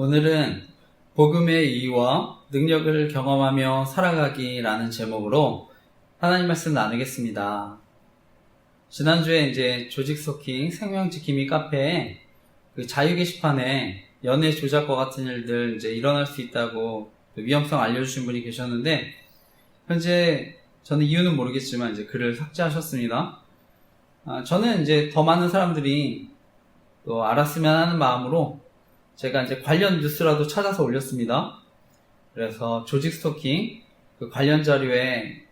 오늘은 복음의 이유와 능력을 경험하며 살아가기라는 제목으로 하나님 말씀 나누겠습니다. 지난주에 이제 조직 스토킹 생명지킴이 카페에 그 자유 게시판에 연애 조작과 같은 일들 이제 일어날 수 있다고 위험성 알려주신 분이 계셨는데, 현재 저는 이유는 모르겠지만 이제 글을 삭제하셨습니다. 저는 이제 더 많은 사람들이 또 알았으면 하는 마음으로 제가 이제 관련 뉴스라도 찾아서 올렸습니다. 그래서 조직 스토킹 그 관련 자료에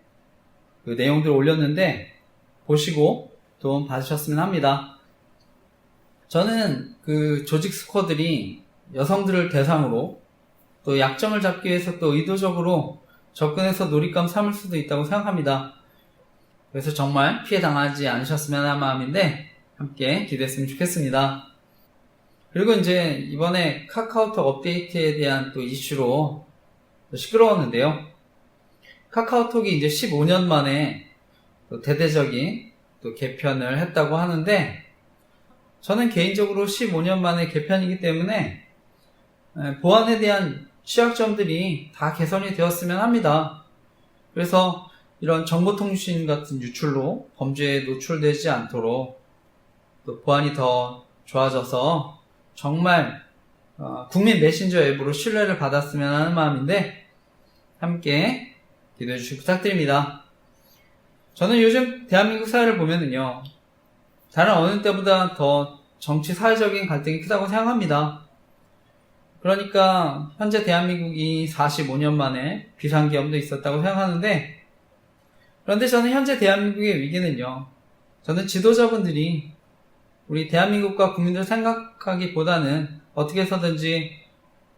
그 내용들을 올렸는데 보시고 도움 받으셨으면 합니다. 저는 그 조직 스쿼드들이 여성들을 대상으로 또 약점을 잡기 위해서 또 의도적으로 접근해서 놀잇감 삼을 수도 있다고 생각합니다. 그래서 정말 피해 당하지 않으셨으면 하는 마음인데 함께 기도했으면 좋겠습니다. 그리고 이제 이번에 카카오톡 업데이트에 대한 또 이슈로 시끄러웠는데요. 카카오톡이 이제 15년 만에 또 대대적인 또 개편을 했다고 하는데, 저는 개인적으로 15년 만에 개편이기 때문에 보안에 대한 취약점들이 다 개선이 되었으면 합니다. 그래서 이런 정보통신 같은 유출로 범죄에 노출되지 않도록 또 보안이 더 좋아져서 정말 국민 메신저 앱으로 신뢰를 받았으면 하는 마음인데 함께 기도해 주시기 부탁드립니다. 저는 요즘 대한민국 사회를 보면은요, 다른 어느 때보다 더 정치 사회적인 갈등이 크다고 생각합니다. 그러니까 현재 대한민국이 45년 만에 비상계엄도 있었다고 생각하는데, 그런데 저는 현재 대한민국의 위기는요, 저는 지도자분들이 우리 대한민국과 국민들 생각하기보다는 어떻게 해서든지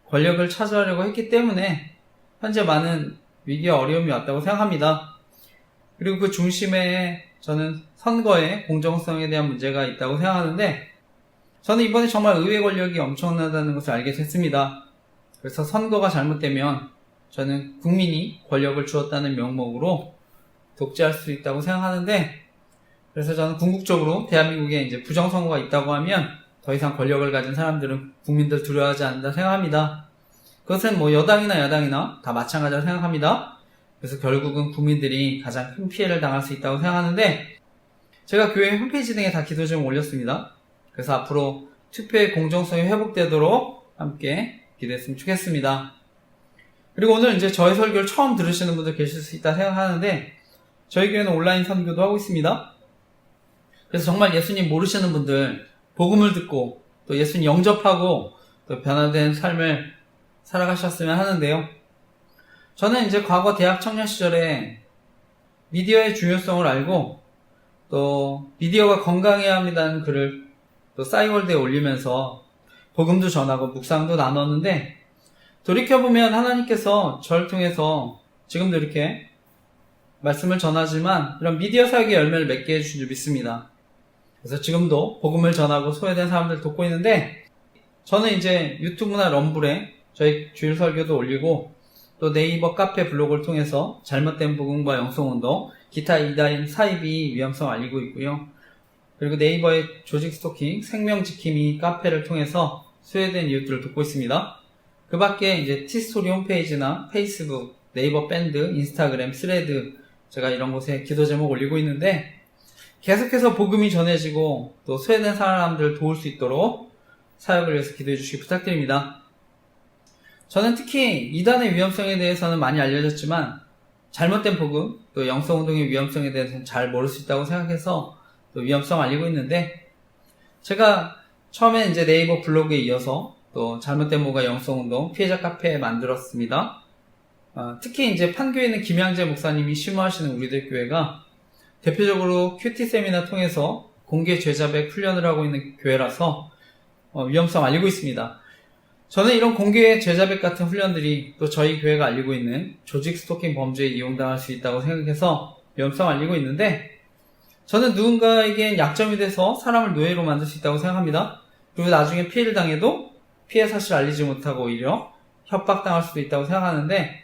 권력을 차지하려고 했기 때문에 현재 많은 위기와 어려움이 왔다고 생각합니다. 그리고 그 중심에 저는 선거의 공정성에 대한 문제가 있다고 생각하는데, 저는 이번에 정말 의회 권력이 엄청나다는 것을 알게 됐습니다. 그래서 선거가 잘못되면 저는 국민이 권력을 주었다는 명목으로 독재할 수 있다고 생각하는데, 그래서 저는 궁극적으로 대한민국에 이제 부정선거가 있다고 하면 더 이상 권력을 가진 사람들은 국민들 두려워하지 않는다 생각합니다. 그것은 뭐 여당이나 야당이나 다 마찬가지라고 생각합니다. 그래서 결국은 국민들이 가장 큰 피해를 당할 수 있다고 생각하는데, 제가 교회 홈페이지 등에 다 기도 제목 올렸습니다. 그래서 앞으로 투표의 공정성이 회복되도록 함께 기도했으면 좋겠습니다. 그리고 오늘 이제 저의 설교를 처음 들으시는 분들 계실 수 있다 생각하는데, 저희 교회는 온라인 선교도 하고 있습니다. 그래서 정말 예수님 모르시는 분들 복음을 듣고 또 예수님 영접하고 또 변화된 삶을 살아가셨으면 하는데요. 저는 이제 과거 대학 청년 시절에 미디어의 중요성을 알고 또 미디어가 건강해야 합니다는 글을 또 싸이월드에 올리면서 복음도 전하고 묵상도 나눴는데, 돌이켜보면 하나님께서 저를 통해서 지금도 이렇게 말씀을 전하지만 이런 미디어 사역의 열매를 맺게 해주신 줄 믿습니다. 그래서 지금도 복음을 전하고 소외된 사람들 돕고 있는데, 저는 이제 유튜브나 럼블에 저희 주일 설교도 올리고 또 네이버 카페 블로그를 통해서 잘못된 복음과 영성운동, 기타 이다인 사이비 위험성을 알리고 있고요. 그리고 네이버의 조직 스토킹 생명지킴이 카페를 통해서 소외된 이웃들을 돕고 있습니다. 그 밖에 이제 티스토리 홈페이지나 페이스북, 네이버 밴드, 인스타그램, 스레드, 제가 이런 곳에 기도 제목 올리고 있는데, 계속해서 복음이 전해지고 또 소외된 사람들을 도울 수 있도록 사역을 위해서 기도해 주시기 부탁드립니다. 저는 특히 이단의 위험성에 대해서는 많이 알려졌지만 잘못된 복음, 또 영성운동의 위험성에 대해서는 잘 모를 수 있다고 생각해서 또 위험성을 알리고 있는데, 제가 처음에 이제 네이버 블로그에 이어서 또 잘못된 복음과 영성운동 피해자 카페 만들었습니다. 특히 이제 판교에 있는 김양재 목사님이 심호하시는 우리들 교회가 대표적으로 큐티 세미나 통해서 공개 죄자백 훈련을 하고 있는 교회라서 위험성 알리고 있습니다. 저는 이런 공개 죄자백 같은 훈련들이 또 저희 교회가 알리고 있는 조직 스토킹 범죄에 이용당할 수 있다고 생각해서 위험성 알리고 있는데, 저는 누군가에겐 약점이 돼서 사람을 노예로 만들 수 있다고 생각합니다. 그리고 나중에 피해를 당해도 피해 사실을 알리지 못하고 오히려 협박당할 수도 있다고 생각하는데,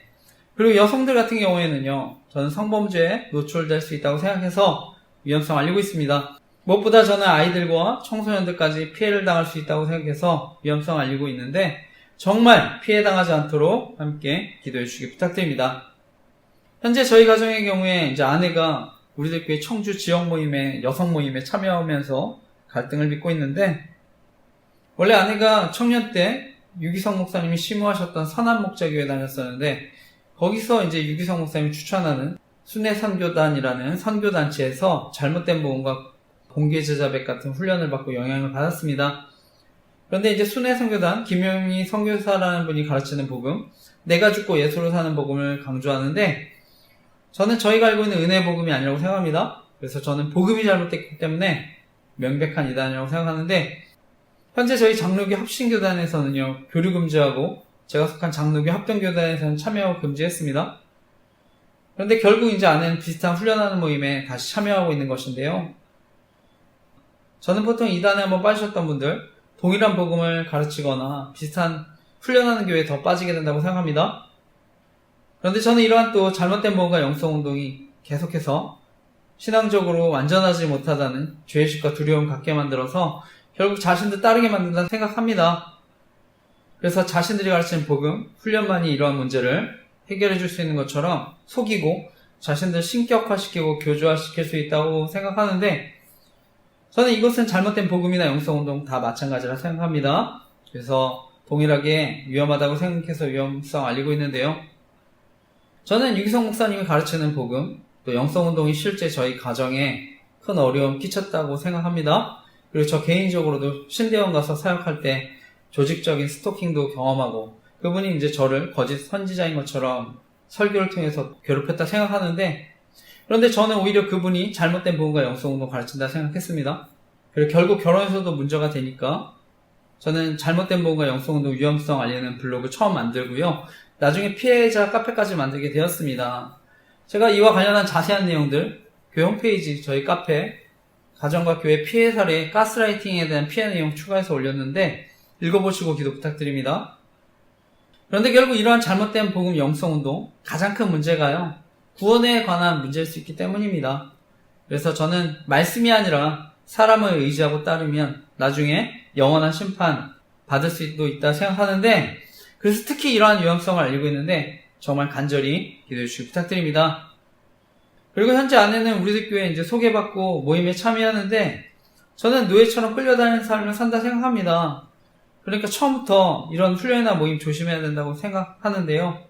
그리고 여성들 같은 경우에는요, 저는 성범죄에 노출될 수 있다고 생각해서 위험성 알리고 있습니다. 무엇보다 저는 아이들과 청소년들까지 피해를 당할 수 있다고 생각해서 위험성 알리고 있는데, 정말 피해당하지 않도록 함께 기도해 주시기 부탁드립니다. 현재 저희 가정의 경우에 이제 아내가 우리들 교회 청주 지역 모임에, 여성 모임에 참여하면서 갈등을 빚고 있는데, 원래 아내가 청년 때 유기성 목사님이 심우하셨던 선한 목자교회 다녔었는데, 거기서 이제 유기성 목사님이 추천하는 순회 선교단이라는 선교단체에서 잘못된 복음과 공개 제자백 같은 훈련을 받고 영향을 받았습니다. 그런데 이제 순회 선교단 김용희 선교사라는 분이 가르치는 복음, 내가 죽고 예수로 사는 복음을 강조하는데, 저는 저희가 알고 있는 은혜 복음이 아니라고 생각합니다. 그래서 저는 복음이 잘못됐기 때문에 명백한 이단이라고 생각하는데, 현재 저희 장로교 합신교단에서는요, 교류 금지하고 제가 속한 장로교 합동교단에서는 참여 금지했습니다. 그런데 결국 이제 아내는 비슷한 훈련하는 모임에 다시 참여하고 있는 것인데요. 저는 보통 이단에 한번 빠지셨던 분들, 동일한 복음을 가르치거나 비슷한 훈련하는 교회에 더 빠지게 된다고 생각합니다. 그런데 저는 이러한 또 잘못된 복음과 영성운동이 계속해서 신앙적으로 완전하지 못하다는 죄의식과 두려움 갖게 만들어서 결국 자신들 따르게 만든다 생각합니다. 그래서 자신들이 가르치는 복음, 훈련만이 이러한 문제를 해결해 줄 수 있는 것처럼 속이고 자신들 신격화시키고 교조화시킬 수 있다고 생각하는데, 저는 이것은 잘못된 복음이나 영성운동 다 마찬가지라 생각합니다. 그래서 동일하게 위험하다고 생각해서 위험성 알리고 있는데요. 저는 유기성 목사님이 가르치는 복음, 또 영성운동이 실제 저희 가정에 큰 어려움 끼쳤다고 생각합니다. 그리고 저 개인적으로도 신대원 가서 사역할 때 조직적인 스토킹도 경험하고, 그분이 이제 저를 거짓 선지자인 것처럼 설교를 통해서 괴롭혔다 생각하는데, 그런데 저는 오히려 그분이 잘못된 복음과 영성운동 가르친다 생각했습니다. 그리고 결국 결혼에서도 문제가 되니까 저는 잘못된 복음과 영성운동 위험성 알리는 블로그 처음 만들고요. 나중에 피해자 카페까지 만들게 되었습니다. 제가 이와 관련한 자세한 내용들 교회 홈페이지 저희 카페 가정과 교회 피해 사례 가스라이팅에 대한 피해 내용 추가해서 올렸는데 읽어보시고 기도 부탁드립니다. 그런데 결국 이러한 잘못된 복음 영성운동 가장 큰 문제가요, 구원에 관한 문제일 수 있기 때문입니다. 그래서 저는 말씀이 아니라 사람을 의지하고 따르면 나중에 영원한 심판 받을 수도 있다 생각하는데, 그래서 특히 이러한 위험성을 알리고 있는데 정말 간절히 기도해 주시기 부탁드립니다. 그리고 현재 아내는 우리들 교회에 이제 소개받고 모임에 참여하는데, 저는 노예처럼 끌려다니는 삶을 산다 생각합니다. 그러니까 처음부터 이런 훈련이나 모임 조심해야 된다고 생각하는데요.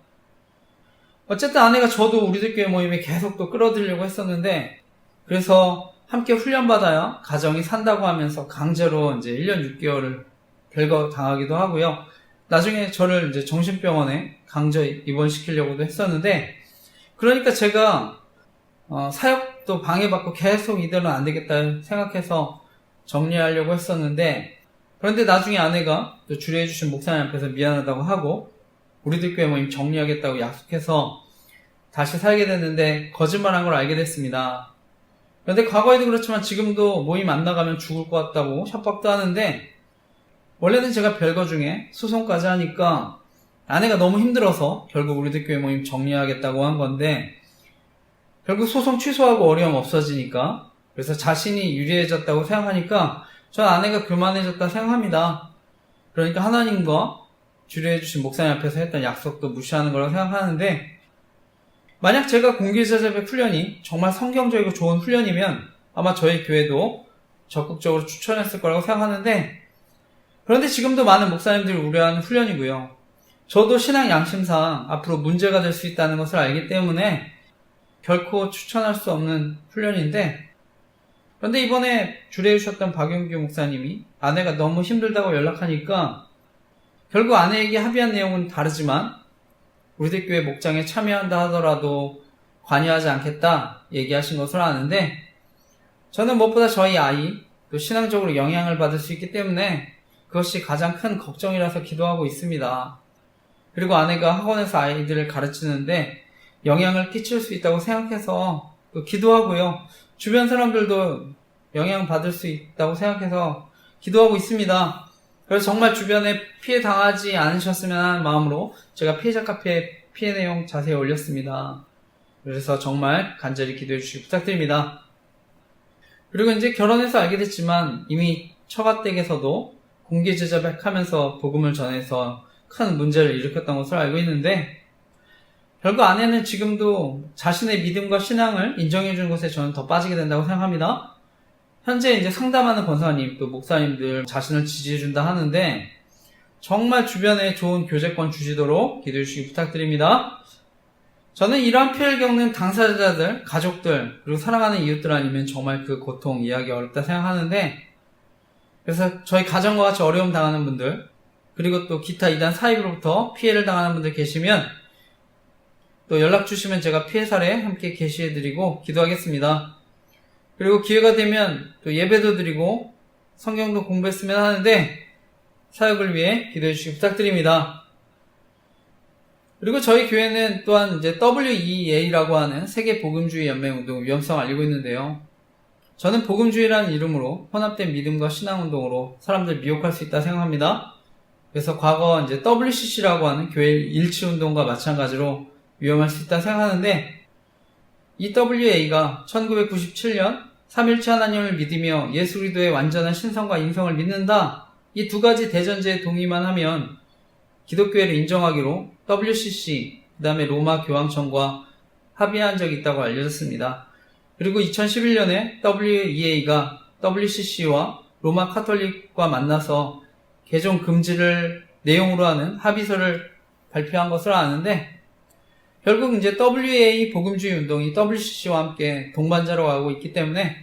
어쨌든 아내가 저도 우리들 교회 모임에 계속 또 끌어들이려고 했었는데, 그래서 함께 훈련받아야 가정이 산다고 하면서 강제로 이제 1년 6개월을 별거 당하기도 하고요. 나중에 저를 이제 정신병원에 강제 입원시키려고도 했었는데, 그러니까 제가 사역도 방해받고 계속 이대로는 안 되겠다 생각해서 정리하려고 했었는데, 그런데 나중에 아내가 또 주례해주신 목사님 앞에서 미안하다고 하고 우리들 교회 모임 정리하겠다고 약속해서 다시 살게 됐는데 거짓말한 걸 알게 됐습니다. 그런데 과거에도 그렇지만 지금도 모임 안 나가면 죽을 것 같다고 협박도 하는데, 원래는 제가 별거 중에 소송까지 하니까 아내가 너무 힘들어서 결국 우리들 교회 모임 정리하겠다고 한 건데, 결국 소송 취소하고 어려움 없어지니까, 그래서 자신이 유리해졌다고 생각하니까 전 아내가 교만해졌다 생각합니다. 그러니까 하나님과 주례해주신 목사님 앞에서 했던 약속도 무시하는 거라고 생각하는데, 만약 제가 공개제자백 훈련이 정말 성경적이고 좋은 훈련이면 아마 저희 교회도 적극적으로 추천했을 거라고 생각하는데, 그런데 지금도 많은 목사님들이 우려하는 훈련이고요. 저도 신앙 양심상 앞으로 문제가 될 수 있다는 것을 알기 때문에 결코 추천할 수 없는 훈련인데, 그런데 이번에 주례해 주셨던 박영규 목사님이 아내가 너무 힘들다고 연락하니까 결국 아내에게 합의한 내용은 다르지만 우리들 교회 목장에 참여한다 하더라도 관여하지 않겠다 얘기하신 것으로 아는데, 저는 무엇보다 저희 아이 또 신앙적으로 영향을 받을 수 있기 때문에 그것이 가장 큰 걱정이라서 기도하고 있습니다. 그리고 아내가 학원에서 아이들을 가르치는데 영향을 끼칠 수 있다고 생각해서 또 기도하고요. 주변 사람들도 영향받을 수 있다고 생각해서 기도하고 있습니다. 그래서 정말 주변에 피해 당하지 않으셨으면 하는 마음으로 제가 피해자 카페에 피해 내용 자세히 올렸습니다. 그래서 정말 간절히 기도해 주시기 부탁드립니다. 그리고 이제 결혼해서 알게 됐지만 이미 처가댁에서도 공개제자백 하면서 복음을 전해서 큰 문제를 일으켰던 것으로 알고 있는데, 별거 안에는 지금도 자신의 믿음과 신앙을 인정해주는 것에 저는 더 빠지게 된다고 생각합니다. 현재 이제 상담하는 권사님, 또 목사님들 자신을 지지해준다 하는데, 정말 주변에 좋은 교제권 주시도록 기도해 주시기 부탁드립니다. 저는 이러한 피해를 겪는 당사자들, 가족들, 그리고 사랑하는 이웃들 아니면 정말 그 고통 이해하기 어렵다 생각하는데, 그래서 저희 가정과 같이 어려움 당하는 분들, 그리고 또 기타 이단 사입으로부터 피해를 당하는 분들 계시면 또 연락 주시면 제가 피해 사례 함께 게시해드리고 기도하겠습니다. 그리고 기회가 되면 또 예배도 드리고 성경도 공부했으면 하는데 사역을 위해 기도해 주시기 부탁드립니다. 그리고 저희 교회는 또한 이제 WEA라고 하는 세계 복음주의 연맹 운동 위험성을 알리고 있는데요. 저는 복음주의라는 이름으로 혼합된 믿음과 신앙 운동으로 사람들 미혹할 수 있다 생각합니다. 그래서 과거 이제 WCC라고 하는 교회 일치 운동과 마찬가지로 위험할 수 있다 생각하는데, 이 WA가 1997년 삼일체 하나님을 믿으며 예수 그리스도의 완전한 신성과 인성을 믿는다, 이 두 가지 대전제에 동의만 하면 기독교회를 인정하기로 WCC, 그 다음에 로마 교황청과 합의한 적이 있다고 알려졌습니다. 그리고 2011년에 WEA가 WCC와 로마 카톨릭과 만나서 개종 금지를 내용으로 하는 합의서를 발표한 것으로 아는데, 결국 이제 WEA 복음주의 운동이 WCC와 함께 동반자로 가고 있기 때문에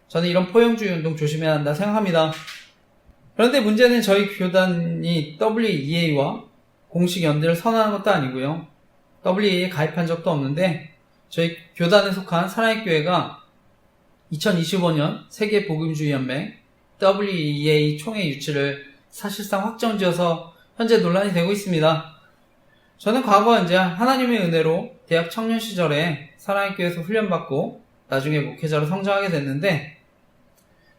저는 이런 포용주의 운동 조심해야 한다 생각합니다. 그런데 문제는 저희 교단이 WEA와 공식 연대를 선언한 것도 아니고요. WEA에 가입한 적도 없는데, 저희 교단에 속한 사랑의 교회가 2025년 세계 복음주의 연맹 WEA 총회 유치를 사실상 확정지어서 현재 논란이 되고 있습니다. 저는 과거 이제 하나님의 은혜로 대학 청년 시절에 사랑의 교회에서 훈련받고 나중에 목회자로 성장하게 됐는데,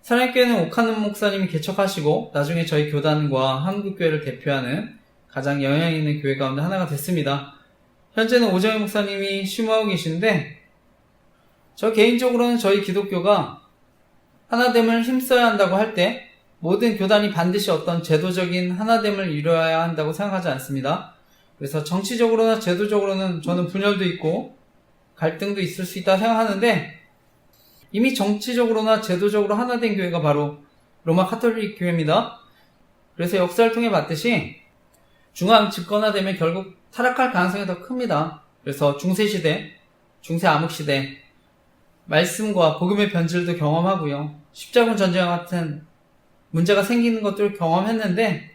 사랑의 교회는 오카는 목사님이 개척하시고 나중에 저희 교단과 한국교회를 대표하는 가장 영향 있는 교회 가운데 하나가 됐습니다. 현재는 오정희 목사님이 심호하고 계시는데, 저 개인적으로는 저희 기독교가 하나됨을 힘써야 한다고 할 때 모든 교단이 반드시 어떤 제도적인 하나됨을 이루어야 한다고 생각하지 않습니다. 그래서 정치적으로나 제도적으로는 저는 분열도 있고 갈등도 있을 수 있다 생각하는데, 이미 정치적으로나 제도적으로 하나된 교회가 바로 로마 카톨릭 교회입니다. 그래서 역사를 통해 봤듯이 중앙 집권화되면 결국 타락할 가능성이 더 큽니다. 그래서 중세시대, 중세암흑시대, 말씀과 복음의 변질도 경험하고요. 십자군 전쟁과 같은 문제가 생기는 것들을 경험했는데,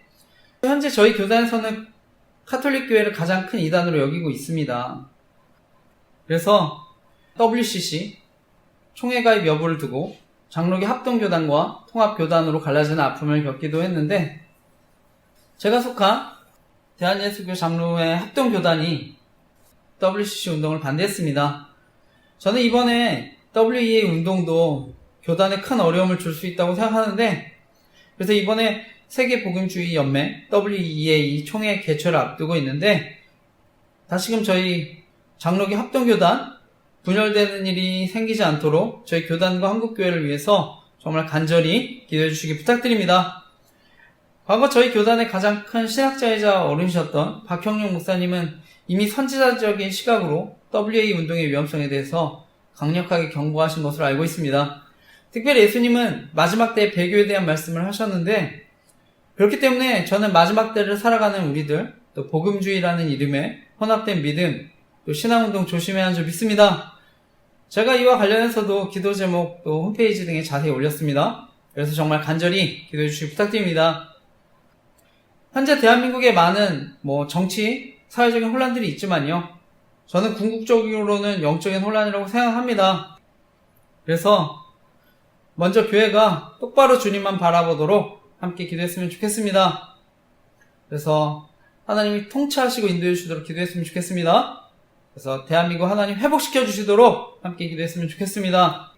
현재 저희 교단에서는 카톨릭 교회를 가장 큰 이단으로 여기고 있습니다. 그래서 WCC 총회 가입 여부를 두고 장로교 합동교단과 통합교단으로 갈라지는 아픔을 겪기도 했는데, 제가 속한 대한예수교 장로회 합동교단이 WCC 운동을 반대했습니다. 저는 이번에 WEA 운동도 교단에 큰 어려움을 줄 수 있다고 생각하는데, 그래서 이번에 세계복음주의 연맹 WEA 총회 개최를 앞두고 있는데, 다시금 저희 장로교 합동교단 분열되는 일이 생기지 않도록 저희 교단과 한국교회를 위해서 정말 간절히 기도해 주시기 부탁드립니다. 과거 저희 교단의 가장 큰 신학자이자 어른이셨던 박형룡 목사님은 이미 선지자적인 시각으로 WEA 운동의 위험성에 대해서 강력하게 경고하신 것으로 알고 있습니다. 특별히 예수님은 마지막 때의 배교에 대한 말씀을 하셨는데, 그렇기 때문에 저는 마지막 때를 살아가는 우리들, 또 복음주의라는 이름의 혼합된 믿음, 또 신앙운동 조심해야 하는 줄 믿습니다. 제가 이와 관련해서도 기도 제목 또 홈페이지 등에 자세히 올렸습니다. 그래서 정말 간절히 기도해 주시기 부탁드립니다. 현재 대한민국에 많은 정치, 사회적인 혼란들이 있지만요, 저는 궁극적으로는 영적인 혼란이라고 생각합니다. 그래서 먼저 교회가 똑바로 주님만 바라보도록 함께 기도했으면 좋겠습니다. 그래서 하나님이 통치하시고 인도해 주시도록 기도했으면 좋겠습니다. 그래서 대한민국 하나님 회복시켜 주시도록 함께 기도했으면 좋겠습니다.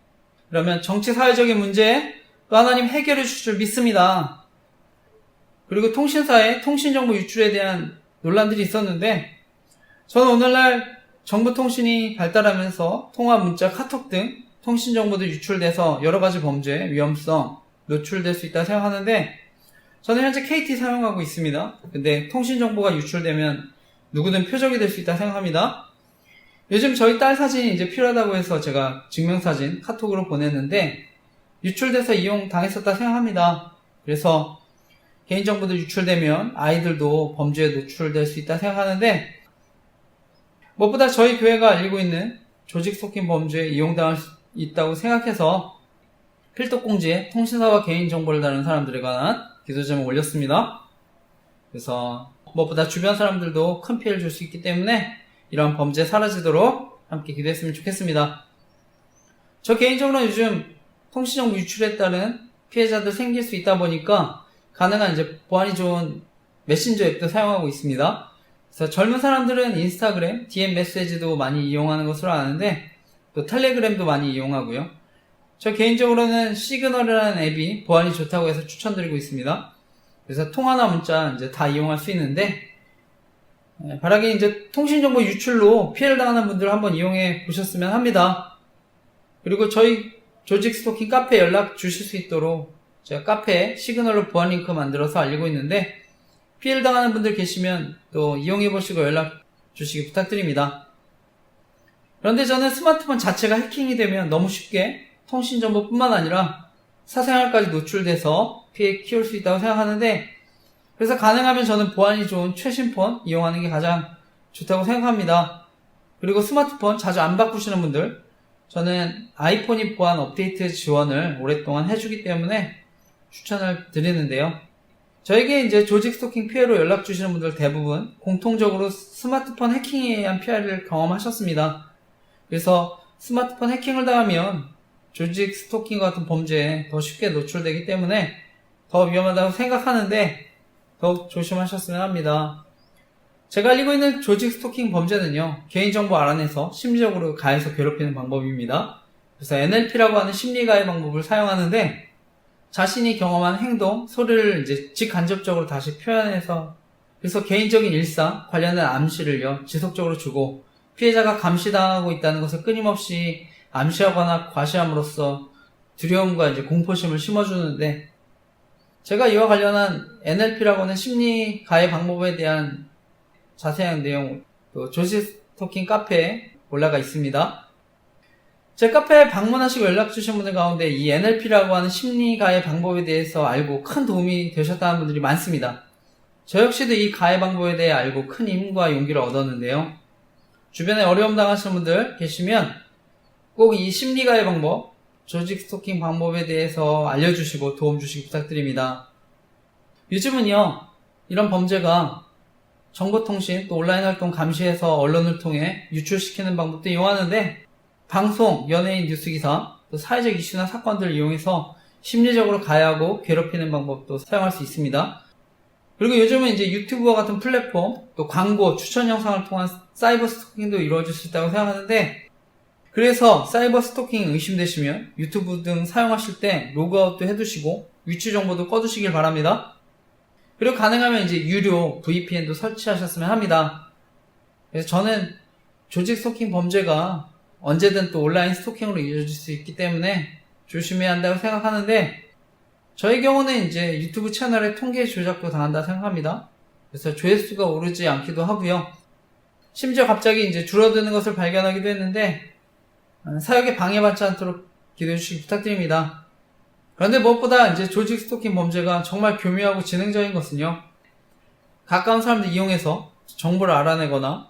그러면 정치 사회적인 문제 또 하나님 해결해 주실 줄 믿습니다. 그리고 통신사의 통신정보 유출에 대한 논란들이 있었는데, 저는 오늘날 정부 통신이 발달하면서 통화, 문자, 카톡 등 통신정보들 유출돼서 여러가지 범죄, 위험성 노출될 수 있다고 생각하는데, 저는 현재 KT 사용하고 있습니다. 근데 통신 정보가 유출되면 누구든 표적이 될 수 있다 생각합니다. 요즘 저희 딸 사진이 이제 필요하다고 해서 제가 증명사진 카톡으로 보냈는데 유출돼서 이용 당했었다 생각합니다. 그래서 개인정보도 유출되면 아이들도 범죄에 노출될 수 있다 생각하는데 무엇보다 저희 교회가 알리고 있는 조직 스토킹 범죄에 이용당할 수 있다고 생각해서 필독공지에 통신사와 개인정보를 다루는 사람들에 관한 기도점을 올렸습니다. 그래서 무엇보다 주변 사람들도 큰 피해를 줄 수 있기 때문에 이런 범죄 사라지도록 함께 기도했으면 좋겠습니다. 저 개인적으로 요즘 통신정보 유출에 따른 피해자들 생길 수 있다 보니까 가능한 이제 보안이 좋은 메신저 앱도 사용하고 있습니다. 그래서 젊은 사람들은 인스타그램, DM 메시지도 많이 이용하는 것으로 아는데 또 텔레그램도 많이 이용하고요. 저 개인적으로는 시그널이라는 앱이 보안이 좋다고 해서 추천드리고 있습니다. 그래서 통화나 문자 이제 다 이용할 수 있는데 바라기 이제 통신정보 유출로 피해를 당하는 분들 한번 이용해 보셨으면 합니다. 그리고 저희 조직 스토킹 카페에 연락 주실 수 있도록 제가 카페에 시그널로 보안 링크 만들어서 알리고 있는데 피해를 당하는 분들 계시면 또 이용해 보시고 연락 주시기 부탁드립니다. 그런데 저는 스마트폰 자체가 해킹이 되면 너무 쉽게 통신정보뿐만 아니라 사생활까지 노출돼서 피해 키울 수 있다고 생각하는데 그래서 가능하면 저는 보안이 좋은 최신 폰 이용하는 게 가장 좋다고 생각합니다. 그리고 스마트폰 자주 안 바꾸시는 분들 저는 아이폰이 보안 업데이트 지원을 오랫동안 해주기 때문에 추천을 드리는데요. 저에게 이제 조직 스토킹 피해로 연락 주시는 분들 대부분 공통적으로 스마트폰 해킹에 의한 피해를 경험하셨습니다. 그래서 스마트폰 해킹을 당하면 조직 스토킹 같은 범죄에 더 쉽게 노출되기 때문에 더 위험하다고 생각하는데 더욱 조심하셨으면 합니다. 제가 알리고 있는 조직 스토킹 범죄는요, 개인정보 알아내서 심리적으로 가해서 괴롭히는 방법입니다. 그래서 NLP라고 하는 심리가해 방법을 사용하는데 자신이 경험한 행동, 소리를 이제 직간접적으로 다시 표현해서 그래서 개인적인 일상, 관련된 암시를요, 지속적으로 주고 피해자가 감시당하고 있다는 것을 끊임없이 암시하거나 과시함으로써 두려움과 이제 공포심을 심어주는데 제가 이와 관련한 NLP라고 하는 심리 가해 방법에 대한 자세한 내용 또 조직 스토킹 카페에 올라가 있습니다. 제 카페에 방문하시고 연락 주신 분들 가운데 이 NLP라고 하는 심리 가해 방법에 대해서 알고 큰 도움이 되셨다는 분들이 많습니다. 저 역시도 이 가해 방법에 대해 알고 큰 힘과 용기를 얻었는데요. 주변에 어려움 당하시는 분들 계시면 꼭 이 심리 가해 방법, 조직 스토킹 방법에 대해서 알려주시고 도움 주시기 부탁드립니다. 요즘은요, 이런 범죄가 정보통신 또 온라인 활동 감시해서 언론을 통해 유출시키는 방법도 이용하는데 방송, 연예인 뉴스기사, 또 사회적 이슈나 사건들을 이용해서 심리적으로 가해하고 괴롭히는 방법도 사용할 수 있습니다. 그리고 요즘은 이제 유튜브와 같은 플랫폼, 또 광고, 추천 영상을 통한 사이버 스토킹도 이루어질 수 있다고 생각하는데 그래서 사이버 스토킹 의심되시면 유튜브 등 사용하실 때 로그아웃도 해두시고 위치 정보도 꺼두시길 바랍니다. 그리고 가능하면 이제 유료 VPN도 설치하셨으면 합니다. 그래서 저는 조직 스토킹 범죄가 언제든 또 온라인 스토킹으로 이어질 수 있기 때문에 조심해야 한다고 생각하는데 저의 경우는 이제 유튜브 채널의 통계 조작도 당한다 생각합니다. 그래서 조회수가 오르지 않기도 하고요. 심지어 갑자기 이제 줄어드는 것을 발견하기도 했는데 사역에 방해받지 않도록 기도해 주시기 부탁드립니다. 그런데 무엇보다 이제 조직 스토킹 범죄가 정말 교묘하고 지능적인 것은요. 가까운 사람들 이용해서 정보를 알아내거나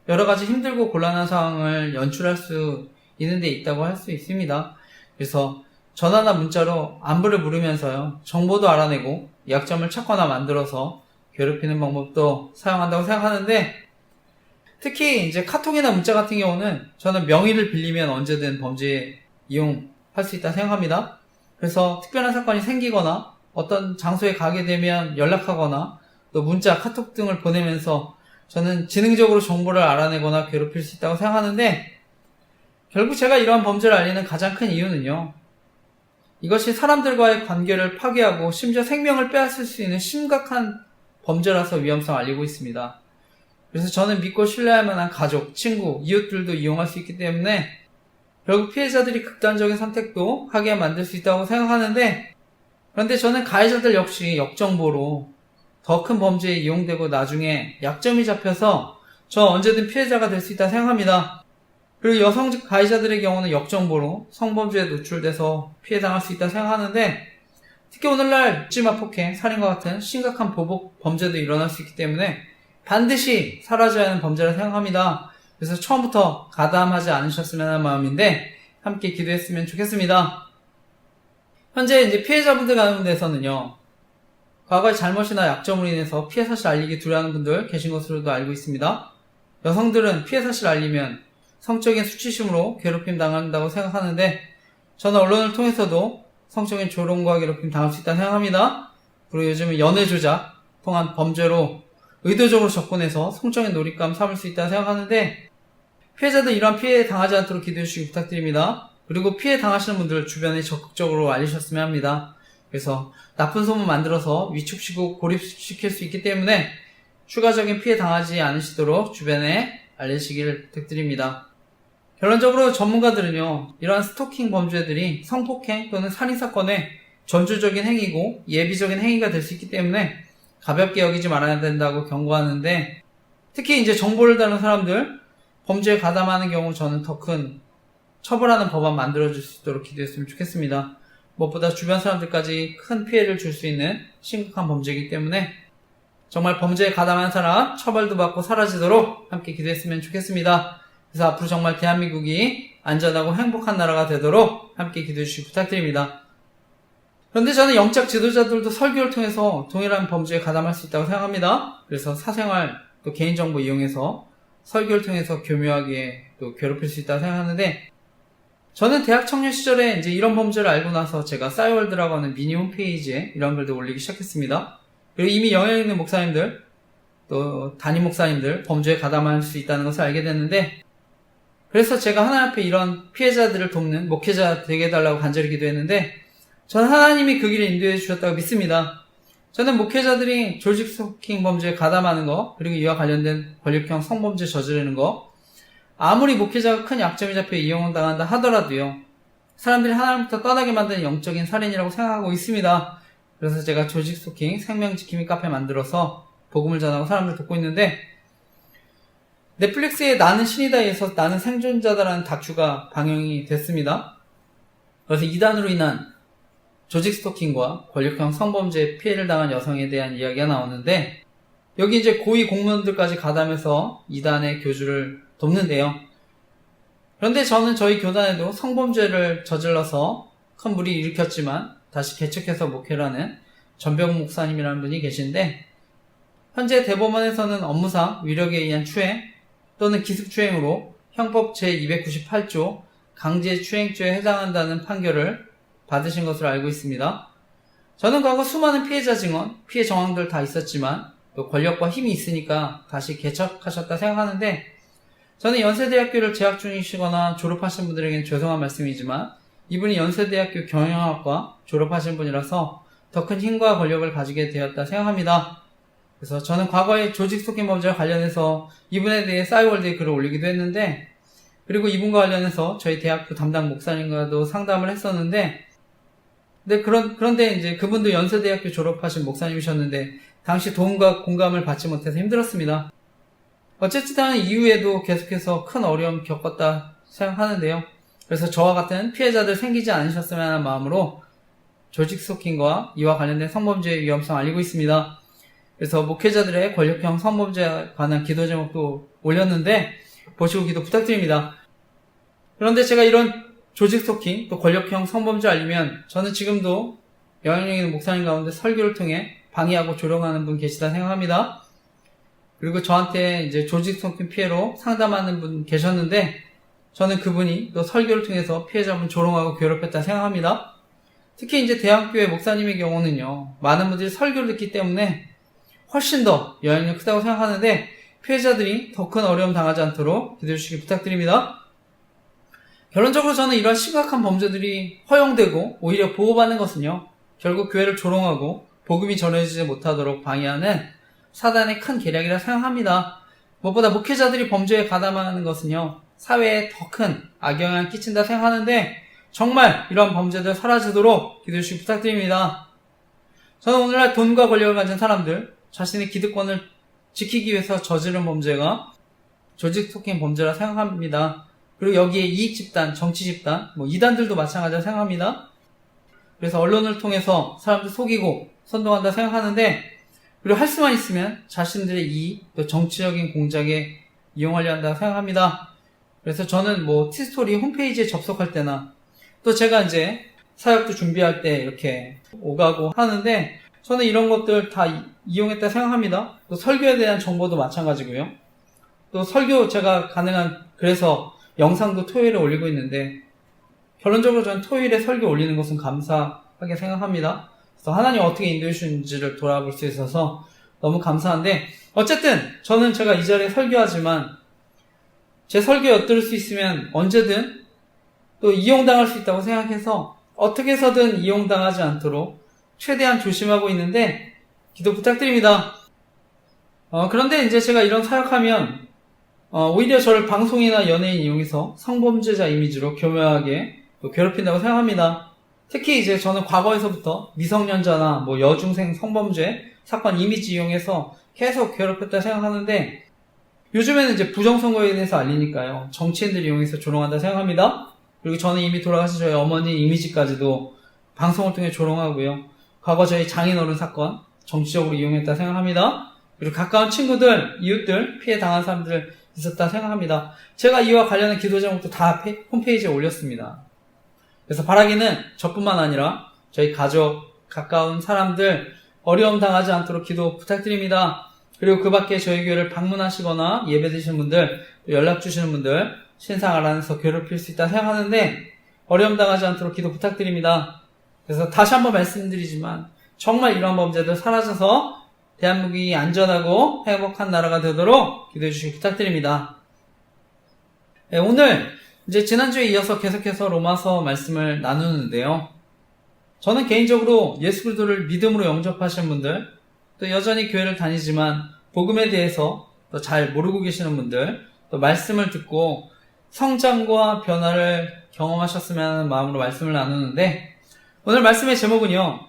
여러 가지 힘들고 곤란한 상황을 연출할 수 있는 데 있다고 할 수 있습니다. 그래서 전화나 문자로 안부를 물으면서요. 정보도 알아내고 약점을 찾거나 만들어서 괴롭히는 방법도 사용한다고 생각하는데 특히 이제 카톡이나 문자 같은 경우는 저는 명의를 빌리면 언제든 범죄에 이용할 수 있다 생각합니다. 그래서 특별한 사건이 생기거나 어떤 장소에 가게 되면 연락하거나 또 문자, 카톡 등을 보내면서 저는 지능적으로 정보를 알아내거나 괴롭힐 수 있다고 생각하는데 결국 제가 이러한 범죄를 알리는 가장 큰 이유는요. 이것이 사람들과의 관계를 파괴하고 심지어 생명을 빼앗을 수 있는 심각한 범죄라서 위험성을 알리고 있습니다. 그래서 저는 믿고 신뢰할 만한 가족, 친구, 이웃들도 이용할 수 있기 때문에 결국 피해자들이 극단적인 선택도 하게 만들 수 있다고 생각하는데 그런데 저는 가해자들 역시 역정보로 더 큰 범죄에 이용되고 나중에 약점이 잡혀서 저 언제든 피해자가 될 수 있다 생각합니다. 그리고 여성 가해자들의 경우는 역정보로 성범죄에 노출돼서 피해당할 수 있다 생각하는데, 특히 오늘날 묻지마 폭행, 살인과 같은 심각한 보복 범죄도 일어날 수 있기 때문에 반드시 사라져야 하는 범죄라 생각합니다. 그래서 처음부터 가담하지 않으셨으면 하는 마음인데 함께 기도했으면 좋겠습니다. 현재 이제 피해자분들 가운데서는요, 과거의 잘못이나 약점으로 인해서 피해 사실 알리기 두려워하는 분들 계신 것으로도 알고 있습니다. 여성들은 피해 사실 알리면 성적인 수치심으로 괴롭힘 당한다고 생각하는데, 저는 언론을 통해서도 성적인 조롱과 괴롭힘 당할 수 있다고 생각합니다. 그리고 요즘은 연애 조작 통한 범죄로 의도적으로 접근해서 성적인 놀잇감 삼을 수 있다고 생각하는데, 피해자들 이러한 피해 당하지 않도록 기도해 주시기 부탁드립니다. 그리고 피해 당하시는 분들 주변에 적극적으로 알리셨으면 합니다. 그래서 나쁜 소문 만들어서 위축시키고 고립시킬 수 있기 때문에 추가적인 피해 당하지 않으시도록 주변에 알리시길 부탁드립니다. 결론적으로 전문가들은요, 이러한 스토킹 범죄들이 성폭행 또는 살인사건의 전주적인 행위고 예비적인 행위가 될 수 있기 때문에 가볍게 여기지 말아야 된다고 경고하는데, 특히 이제 정보를 다룬 사람들, 범죄에 가담하는 경우 저는 더 큰 처벌하는 법안 만들어줄 수 있도록 기도했으면 좋겠습니다. 무엇보다 주변 사람들까지 큰 피해를 줄 수 있는 심각한 범죄이기 때문에 정말 범죄에 가담한 사람 처벌도 받고 사라지도록 함께 기도했으면 좋겠습니다. 그래서 앞으로 정말 대한민국이 안전하고 행복한 나라가 되도록 함께 기도해 주시기 부탁드립니다. 그런데 저는 영적 지도자들도 설교를 통해서 동일한 범죄에 가담할 수 있다고 생각합니다. 그래서 사생활 또 개인정보 이용해서 설교를 통해서 교묘하게 또 괴롭힐 수 있다고 생각하는데, 저는 대학 청년 시절에 이제 이런 범죄를 알고 나서 제가 싸이월드라고 하는 미니 홈페이지에 이런 글들 올리기 시작했습니다. 그리고 이미 영향 있는 목사님들, 또 담임 목사님들 범죄에 가담할 수 있다는 것을 알게 됐는데, 그래서 제가 하나님 앞에 이런 피해자들을 돕는 목회자 되게 해달라고 간절히 기도했는데, 저는 하나님이 그 길을 인도해 주셨다고 믿습니다. 저는 목회자들이 조직 스토킹 범죄에 가담하는 거, 그리고 이와 관련된 권력형 성범죄 저지르는 거, 아무리 목회자가 큰 약점이 잡혀 이용당한다 하더라도요, 사람들이 하나님부터 떠나게 만드는 영적인 살인이라고 생각하고 있습니다. 그래서 제가 조직 스토킹 생명지킴이 카페 만들어서 복음을 전하고 사람들 돕고 있는데, 넷플릭스의 나는 신이다에서 나는 생존자다라는 다큐가 방영이 됐습니다. 그래서 이단으로 인한 조직 스토킹과 권력형 성범죄에 피해를 당한 여성에 대한 이야기가 나오는데, 여기 이제 고위 공무원들까지 가담해서 이단의 교주를 돕는데요. 그런데 저는 저희 교단에도 성범죄를 저질러서 큰 무리 일으켰지만 다시 개척해서 목회를 하는 전병 목사님이라는 분이 계신데, 현재 대법원에서는 업무상 위력에 의한 추행 또는 기습추행으로 형법 제298조 강제추행죄에 해당한다는 판결을 받으신 것으로 알고 있습니다. 저는 과거 수많은 피해자 증언, 피해 정황들 다 있었지만 또 권력과 힘이 있으니까 다시 개척하셨다 생각하는데, 저는 연세대학교를 재학 중이시거나 졸업하신 분들에게는 죄송한 말씀이지만 이분이 연세대학교 경영학과 졸업하신 분이라서 더 큰 힘과 권력을 가지게 되었다 생각합니다. 그래서 저는 과거에 조직 스토킹 범죄와 관련해서 이분에 대해 싸이월드에 글을 올리기도 했는데, 그리고 이분과 관련해서 저희 대학교 담당 목사님과도 상담을 했었는데, 그런데 이제 그분도 연세대학교 졸업하신 목사님이셨는데 당시 도움과 공감을 받지 못해서 힘들었습니다. 어쨌든 이후에도 계속해서 큰 어려움 겪었다 생각하는데요. 그래서 저와 같은 피해자들 생기지 않으셨으면 하는 마음으로 조직 스토킹과 이와 관련된 성범죄의 위험성 알리고 있습니다. 그래서 목회자들의 권력형 성범죄에 관한 기도 제목도 올렸는데 보시고 기도 부탁드립니다. 그런데 제가 이런 조직 스토킹 또 권력형 성범죄 알리면 저는 지금도 영향력 있는 목사님 가운데 설교를 통해 방해하고 조롱하는 분 계시다 생각합니다. 그리고 저한테 이제 조직 스토킹 피해로 상담하는 분 계셨는데, 저는 그분이 또 설교를 통해서 피해자분 조롱하고 괴롭혔다 생각합니다. 특히 이제 대학교의 목사님의 경우는요, 많은 분들이 설교를 듣기 때문에 훨씬 더 영향력이 크다고 생각하는데, 피해자들이 더 큰 어려움 당하지 않도록 기도해 주시기 부탁드립니다. 결론적으로 저는 이러한 심각한 범죄들이 허용되고 오히려 보호받는 것은요, 결국 교회를 조롱하고 복음이 전해지지 못하도록 방해하는 사단의 큰 계략이라 생각합니다. 무엇보다 목회자들이 범죄에 가담하는 것은요, 사회에 더 큰 악영향을 끼친다 생각하는데, 정말 이러한 범죄들 사라지도록 기도해 주시기 부탁드립니다. 저는 오늘날 돈과 권력을 가진 사람들, 자신의 기득권을 지키기 위해서 저지른 범죄가 조직폭행 범죄라 생각합니다. 그리고 여기에 이익집단, 정치집단, 이단들도 마찬가지라 생각합니다. 그래서 언론을 통해서 사람들 속이고 선동한다 생각하는데, 그리고 할 수만 있으면 자신들의 이익, 또 정치적인 공작에 이용하려 한다 생각합니다. 그래서 저는 티스토리 홈페이지에 접속할 때나, 또 제가 이제 사역도 준비할 때 이렇게 오가고 하는데, 저는 이런 것들 다 이용했다 생각합니다. 또 설교에 대한 정보도 마찬가지고요. 또 설교 제가 그래서 영상도 토요일에 올리고 있는데, 결론적으로 저는 토요일에 설교 올리는 것은 감사하게 생각합니다. 그래서 하나님 어떻게 인도해 주는지를 돌아볼 수 있어서 너무 감사한데, 어쨌든 저는 제가 이 자리에 설교하지만 제 설교에 엿들을 수 있으면 언제든 또 이용당할 수 있다고 생각해서 어떻게 해서든 이용당하지 않도록 최대한 조심하고 있는데 기도 부탁드립니다. 그런데 이제 제가 이런 사역하면 오히려 저를 방송이나 연예인 이용해서 성범죄자 이미지로 교묘하게 괴롭힌다고 생각합니다. 특히 이제 저는 과거에서부터 미성년자나 여중생 성범죄 사건 이미지 이용해서 계속 괴롭혔다 생각하는데, 요즘에는 이제 부정선거에 대해서 알리니까요, 정치인들 이용해서 조롱한다 생각합니다. 그리고 저는 이미 돌아가신 저희 어머니 이미지까지도 방송을 통해 조롱하고요. 과거 저희 장인어른 사건 정치적으로 이용했다 생각합니다. 그리고 가까운 친구들, 이웃들, 피해 당한 사람들 있었다 생각합니다. 제가 이와 관련한 기도 제목도 다 홈페이지에 올렸습니다. 그래서 바라기는 저뿐만 아니라 저희 가족, 가까운 사람들 어려움 당하지 않도록 기도 부탁드립니다. 그리고 그 밖에 저희 교회를 방문하시거나 예배 드시는 분들, 연락 주시는 분들, 신상 알아내서 괴롭힐 수 있다 생각하는데 어려움 당하지 않도록 기도 부탁드립니다. 그래서 다시 한번 말씀드리지만 정말 이러한 범죄들 사라져서 대한민국이 안전하고 행복한 나라가 되도록 기도해 주시기 부탁드립니다. 네, 오늘 이제 지난주에 이어서 계속해서 로마서 말씀을 나누는데요. 저는 개인적으로 예수 그리스도를 믿음으로 영접하시는 분들, 또 여전히 교회를 다니지만 복음에 대해서 또 잘 모르고 계시는 분들, 또 말씀을 듣고 성장과 변화를 경험하셨으면 하는 마음으로 말씀을 나누는데, 오늘 말씀의 제목은요,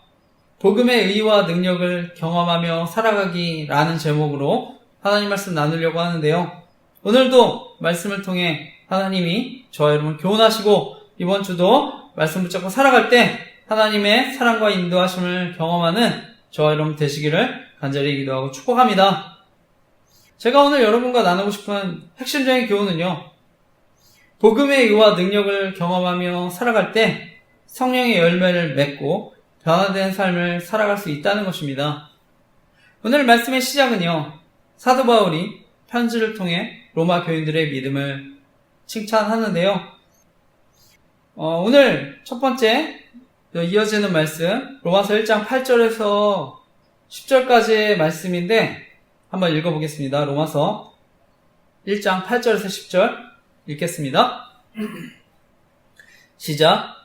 복음의 의와 능력을 경험하며 살아가기라는 제목으로 하나님 말씀 나누려고 하는데요. 오늘도 말씀을 통해 하나님이 저와 여러분을 교훈하시고 이번 주도 말씀 붙잡고 살아갈 때 하나님의 사랑과 인도하심을 경험하는 저와 여러분 되시기를 간절히 기도하고 축복합니다. 제가 오늘 여러분과 나누고 싶은 핵심적인 교훈은요, 복음의 의와 능력을 경험하며 살아갈 때 성령의 열매를 맺고 변화된 삶을 살아갈 수 있다는 것입니다. 오늘 말씀의 시작은요, 사도 바울이 편지를 통해 로마 교인들의 믿음을 칭찬하는데요. 오늘 첫 번째 이어지는 말씀, 로마서 1장 8절에서 10절까지의 말씀인데 한번 읽어보겠습니다. 로마서 1장 8절에서 10절 읽겠습니다. 시작.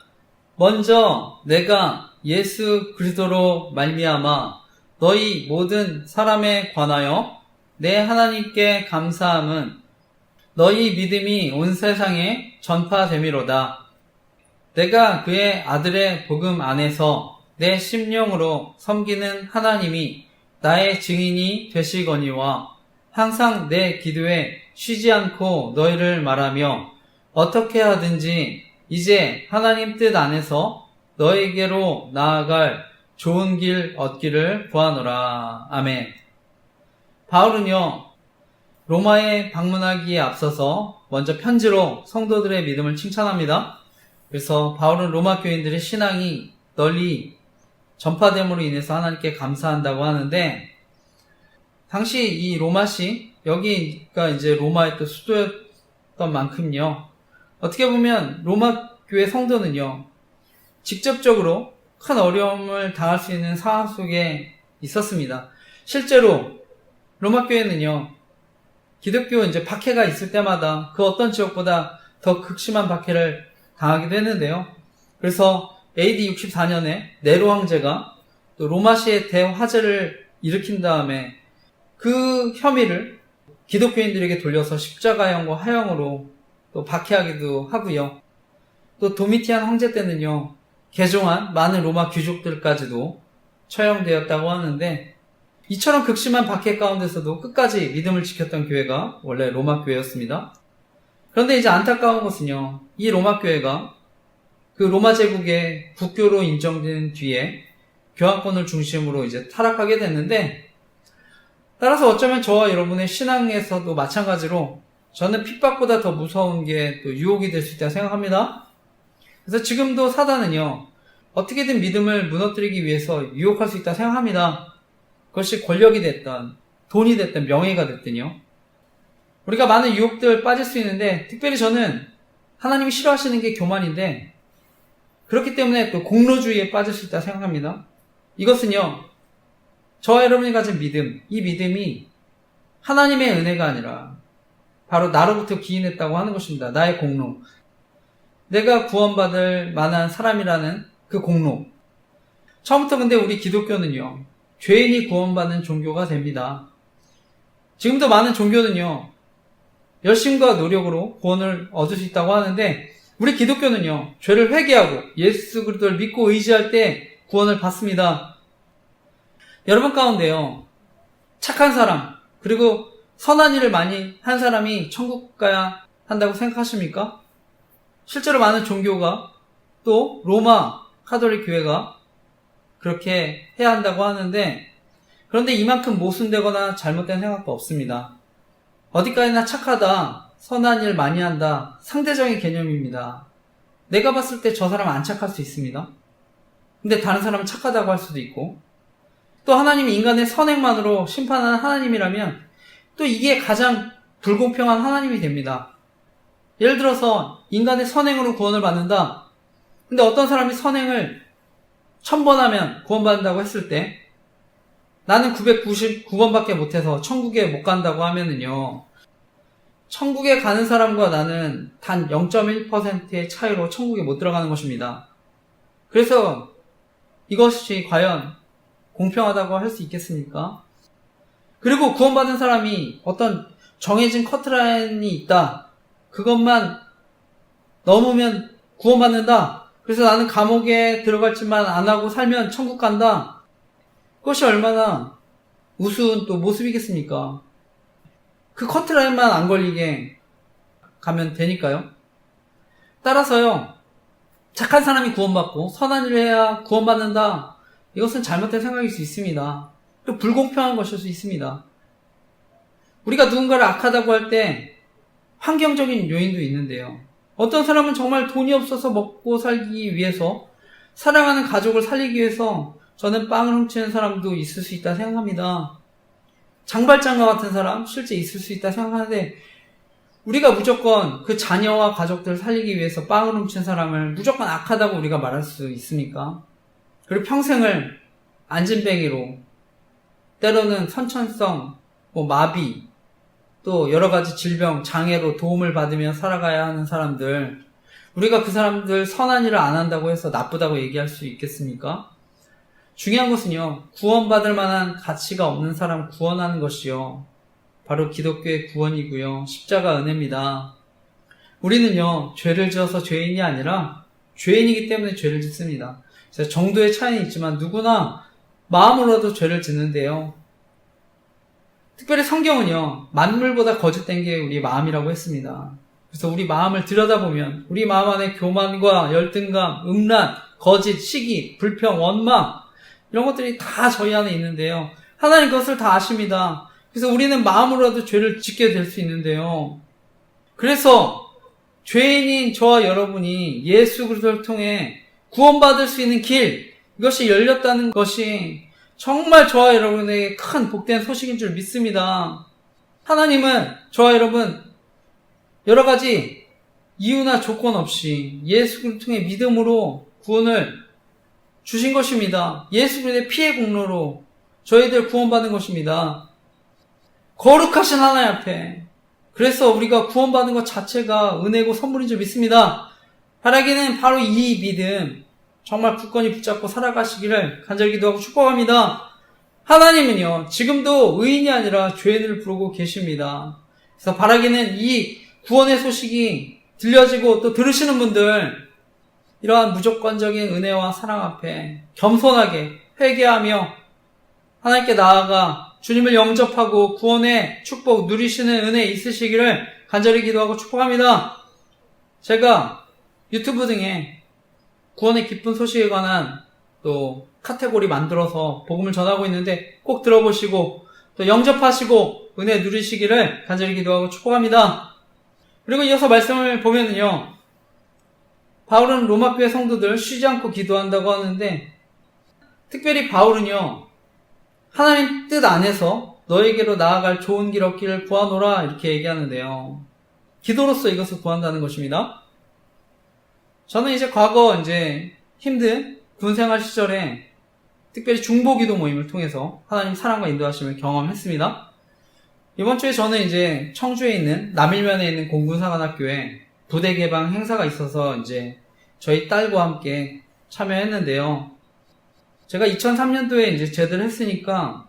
먼저 내가 예수 그리스도로 말미암아 너희 모든 사람에 관하여 내 하나님께 감사함은 너희 믿음이 온 세상에 전파됨이로다. 내가 그의 아들의 복음 안에서 내 심령으로 섬기는 하나님이 나의 증인이 되시거니와 항상 내 기도에 쉬지 않고 너희를 말하며 어떻게 하든지 이제 하나님 뜻 안에서 너희에게로 나아갈 좋은 길 얻기를 구하노라. 아멘. 바울은요, 로마에 방문하기에 앞서서 먼저 편지로 성도들의 믿음을 칭찬합니다. 그래서 바울은 로마 교인들의 신앙이 널리 전파됨으로 인해서 하나님께 감사한다고 하는데, 당시 이 로마시, 여기가 이제 로마의 또 수도였던 만큼요, 어떻게 보면 로마 교회 성도는요, 직접적으로 큰 어려움을 당할 수 있는 상황 속에 있었습니다. 실제로 로마 교회는요, 기독교 이제 박해가 있을 때마다 그 어떤 지역보다 더 극심한 박해를 당하기도 했는데요. 그래서 AD 64년에 네로 황제가 또 로마시의 대화재를 일으킨 다음에 그 혐의를 기독교인들에게 돌려서 십자가형과 화형으로 또 박해하기도 하고요. 또 도미티안 황제 때는요, 개종한 많은 로마 귀족들까지도 처형되었다고 하는데, 이처럼 극심한 박해 가운데서도 끝까지 믿음을 지켰던 교회가 원래 로마 교회였습니다. 그런데 이제 안타까운 것은요, 이 로마 교회가 그 로마 제국의 국교로 인정된 뒤에 교황권을 중심으로 이제 타락하게 됐는데, 따라서 어쩌면 저와 여러분의 신앙에서도 마찬가지로 저는 핍박보다 더 무서운 게 또 유혹이 될 수 있다고 생각합니다. 그래서 지금도 사단은요, 어떻게든 믿음을 무너뜨리기 위해서 유혹할 수 있다고 생각합니다. 그것이 권력이 됐든 돈이 됐든 명예가 됐든요. 우리가 많은 유혹들 빠질 수 있는데, 특별히 저는 하나님이 싫어하시는 게 교만인데, 그렇기 때문에 또 공로주의에 빠질 수 있다고 생각합니다. 이것은요, 저와 여러분이 가진 믿음, 이 믿음이 하나님의 은혜가 아니라 바로 나로부터 기인했다고 하는 것입니다. 나의 공로. 내가 구원받을 만한 사람이라는 그 공로. 처음부터 근데 우리 기독교는요, 죄인이 구원받는 종교가 됩니다. 지금도 많은 종교는요, 열심과 노력으로 구원을 얻을 수 있다고 하는데, 우리 기독교는요, 죄를 회개하고 예수 그리스도를 믿고 의지할 때 구원을 받습니다. 여러분 가운데요, 착한 사람, 그리고 선한 일을 많이 한 사람이 천국 가야 한다고 생각하십니까? 실제로 많은 종교가, 또 로마 카톨릭 교회가 그렇게 해야 한다고 하는데, 그런데 이만큼 모순되거나 잘못된 생각도 없습니다. 어디까지나 착하다, 선한 일 많이 한다, 상대적인 개념입니다. 내가 봤을 때 저 사람 안 착할 수 있습니다. 근데 다른 사람은 착하다고 할 수도 있고, 또 하나님이 인간의 선행만으로 심판하는 하나님이라면 또 이게 가장 불공평한 하나님이 됩니다. 예를 들어서 인간의 선행으로 구원을 받는다. 근데 어떤 사람이 선행을 1000번 하면 구원받는다고 했을 때, 나는 999번밖에 못해서 천국에 못 간다고 하면은요, 천국에 가는 사람과 나는 단 0.1%의 차이로 천국에 못 들어가는 것입니다. 그래서 이것이 과연 공평하다고 할 수 있겠습니까? 그리고 구원받은 사람이 어떤 정해진 커트라인이 있다. 그것만 넘으면 구원받는다. 그래서 나는 감옥에 들어갈 짓만 안 하고 살면 천국 간다. 그것이 얼마나 우스운 또 모습이겠습니까? 그 커트라인만 안 걸리게 가면 되니까요. 따라서요, 착한 사람이 구원받고 선한 일을 해야 구원받는다. 이것은 잘못된 생각일 수 있습니다. 또 불공평한 것일 수 있습니다. 우리가 누군가를 악하다고 할 때 환경적인 요인도 있는데요. 어떤 사람은 정말 돈이 없어서 먹고 살기 위해서, 사랑하는 가족을 살리기 위해서 저는 빵을 훔치는 사람도 있을 수 있다 생각합니다. 장발장과 같은 사람 실제 있을 수 있다 생각하는데, 우리가 무조건 그 자녀와 가족들을 살리기 위해서 빵을 훔친 사람을 무조건 악하다고 우리가 말할 수 있습니까? 그리고 평생을 안진뱅이로, 때로는 선천성, 마비, 또 여러 가지 질병, 장애로 도움을 받으며 살아가야 하는 사람들, 우리가 그 사람들 선한 일을 안 한다고 해서 나쁘다고 얘기할 수 있겠습니까? 중요한 것은요, 구원받을 만한 가치가 없는 사람 구원하는 것이요, 바로 기독교의 구원이고요, 십자가 은혜입니다. 우리는요, 죄를 지어서 죄인이 아니라 죄인이기 때문에 죄를 짓습니다. 그래서 정도의 차이는 있지만 누구나 마음으로도 죄를 짓는데요. 특별히 성경은요, 만물보다 거짓된 게 우리 마음이라고 했습니다. 그래서 우리 마음을 들여다보면 우리 마음 안에 교만과 열등감, 음란, 거짓, 시기, 불평, 원망, 이런 것들이 다 저희 안에 있는데요. 하나님 그것을 다 아십니다. 그래서 우리는 마음으로라도 죄를 짓게 될 수 있는데요. 그래서 죄인인 저와 여러분이 예수 그리스도를 통해 구원받을 수 있는 길, 이것이 열렸다는 것이 정말 저와 여러분에게 큰 복된 소식인 줄 믿습니다. 하나님은 저와 여러분 여러 가지 이유나 조건 없이 예수 그리스도를 통해 믿음으로 구원을 주신 것입니다. 예수 그리스도의 피의 공로로 저희들 구원받은 것입니다. 거룩하신 하나님 앞에, 그래서 우리가 구원받은 것 자체가 은혜고 선물인 줄 믿습니다. 바라기는 바로 이 믿음, 정말 굳건히 붙잡고 살아가시기를 간절히 기도하고 축복합니다. 하나님은요, 지금도 의인이 아니라 죄인을 부르고 계십니다. 그래서 바라기는 이 구원의 소식이 들려지고 또 들으시는 분들, 이러한 무조건적인 은혜와 사랑 앞에 겸손하게 회개하며 하나님께 나아가 주님을 영접하고 구원의 축복 누리시는 은혜 있으시기를 간절히 기도하고 축복합니다. 제가 유튜브 등에 구원의 기쁜 소식에 관한 또 카테고리 만들어서 복음을 전하고 있는데 꼭 들어보시고 또 영접하시고 은혜 누리시기를 간절히 기도하고 축복합니다. 그리고 이어서 말씀을 보면은요, 바울은 로마 교회 성도들 쉬지 않고 기도한다고 하는데, 특별히 바울은요, 하나님 뜻 안에서 너에게로 나아갈 좋은 길 얻기를 구하노라 이렇게 얘기하는데요. 기도로서 이것을 구한다는 것입니다. 저는 이제 과거 힘든 군생활 시절에 특별히 중보기도 모임을 통해서 하나님 사랑과 인도하심을 경험했습니다. 이번 주에 저는 청주에 있는 남일면에 있는 공군사관학교에 부대 개방 행사가 있어서 저희 딸과 함께 참여했는데요. 제가 2003년도에 제대를 했으니까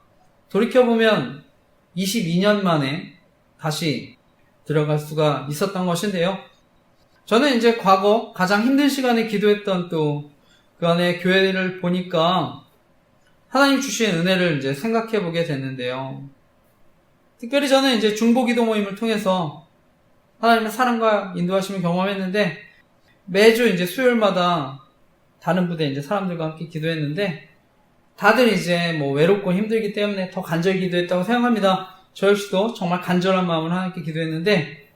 돌이켜보면 22년 만에 다시 들어갈 수가 있었던 것인데요. 저는 과거 가장 힘든 시간에 기도했던 또 그 안에 교회를 보니까 하나님 주신 은혜를 생각해보게 됐는데요. 특별히 저는 중보기도 모임을 통해서 하나님의 사랑과 인도하심을 경험했는데 매주 수요일마다 다른 부대 사람들과 함께 기도했는데 다들 외롭고 힘들기 때문에 더 간절히 기도했다고 생각합니다. 저 역시도 정말 간절한 마음으로 하나님께 기도했는데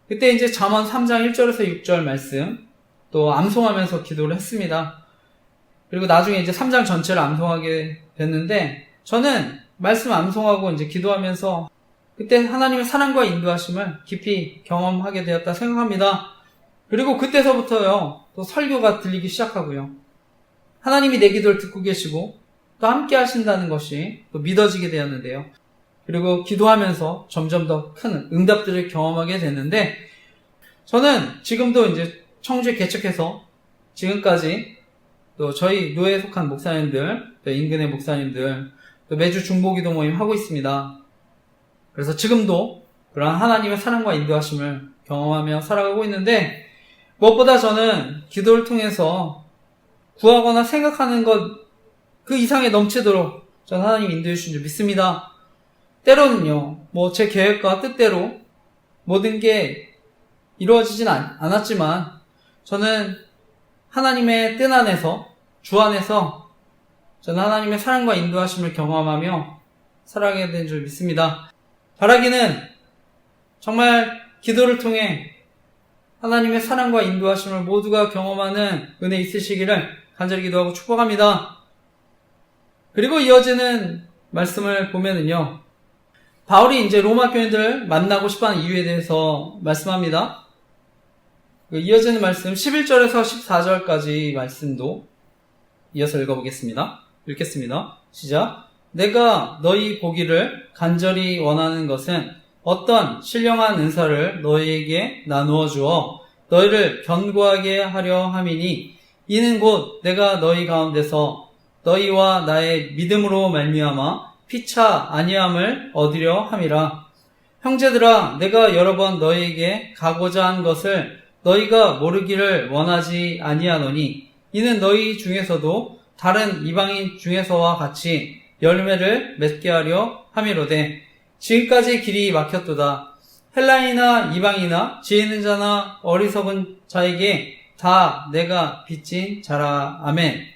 그때 잠언 3장 1절에서 6절 말씀 또 암송하면서 기도를 했습니다. 그리고 나중에 3장 전체를 암송하게 됐는데 저는 말씀 암송하고 기도하면서 그때 하나님의 사랑과 인도하심을 깊이 경험하게 되었다 생각합니다. 그리고 그때서부터요, 또 설교가 들리기 시작하고요. 하나님이 내 기도를 듣고 계시고 또 함께 하신다는 것이 또 믿어지게 되었는데요. 그리고 기도하면서 점점 더 큰 응답들을 경험하게 됐는데 저는 지금도 청주에 개척해서 지금까지 또 저희 교회에 속한 목사님들, 또 인근의 목사님들, 또 매주 중보기도 모임 하고 있습니다. 그래서 지금도 그러한 하나님의 사랑과 인도하심을 경험하며 살아가고 있는데 무엇보다 저는 기도를 통해서 구하거나 생각하는 것 그 이상에 넘치도록 저는 하나님 인도해 주신 줄 믿습니다. 때로는요, 제 계획과 뜻대로 모든 게 이루어지진 않았지만 저는 하나님의 뜻 안에서, 주 안에서 저는 하나님의 사랑과 인도하심을 경험하며 살아가게 된 줄 믿습니다. 바라기는 정말 기도를 통해 하나님의 사랑과 인도하심을 모두가 경험하는 은혜 있으시기를 간절히 기도하고 축복합니다. 그리고 이어지는 말씀을 보면은요, 바울이 로마 교인들을 만나고 싶어하는 이유에 대해서 말씀합니다. 이어지는 말씀 11절에서 14절까지 말씀도 이어서 읽어보겠습니다. 읽겠습니다. 시작. 내가 너희 보기를 간절히 원하는 것은 어떤 신령한 은사를 너희에게 나누어 주어 너희를 견고하게 하려 함이니 이는 곧 내가 너희 가운데서 너희와 나의 믿음으로 말미암아 피차 아니함을 얻으려 함이라. 형제들아, 내가 여러 번 너희에게 가고자 한 것을 너희가 모르기를 원하지 아니하노니 이는 너희 중에서도 다른 이방인 중에서와 같이 열매를 맺게 하려 함이로되 지금까지 길이 막혔도다. 헬라인이나 이방이나 지혜 있는 자나 어리석은 자에게 다 내가 빚진 자라. 아멘.